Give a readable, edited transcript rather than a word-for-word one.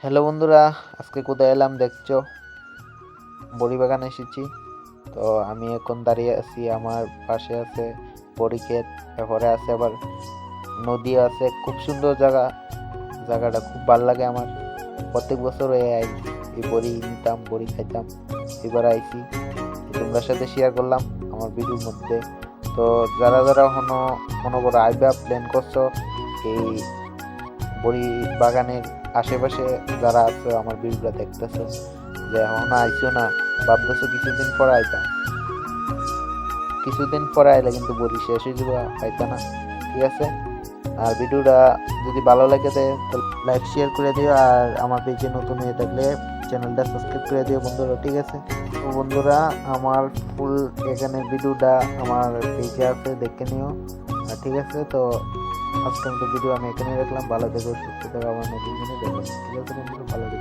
Hello বন্ধুরা, আজকে কোথায় এলাম দেখছো? বড়ি বাগানে এসেছি। তো আমি এখন দাঁড়িয়ে আছি, আমার পাশে আছে বড়ি ক্ষেত, এরপরে আছে আবার নদী আছে। খুব সুন্দর জায়গা, জায়গাটা খুব ভালো লাগে আমার। প্রত্যেক বছর এই বড়ি নিতাম, বড়ি খাইতাম। এবার আইছি, তোমরা সাথে শেয়ার করলাম আমার ভিডিওর মধ্যে। তো যারা যারা মনে করো আইবা প্ল্যান করছো এই বড়ি বাগানের আশেপাশে, যারা আছে আমার ভিডিওটা দেখতেছো, যে এখনো আইসো না, ভাবতেছো কিছুদিন পরে আইবা, কিছুদিন পরে আইলে কিন্তু বড়ি শেষ হয়ে যাবে, পাইতা না। ঠিক আছে, আর ভিডিওটা যদি ভালো লাগে তো লাইক শেয়ার করে দিও, আর আমার পেজে নতুন হয়ে থাকলে চ্যানেলটা সাবস্ক্রাইব করে দিও বন্ধুরা। ঠিক আছে, তো বন্ধুরা আমার ফুল এখানে ভিডিওটা আমার পেজে আছে, দেখে নিও। আর ঠিক আছে, তো আজকের মতো ভিডিও আমি এখানে রাখলাম। ভালো থেকো, সুস্থ থেকো, আমার নতুন দিনে দেখো। ঠিক আছে বন্ধুরা, ভালো থেকো।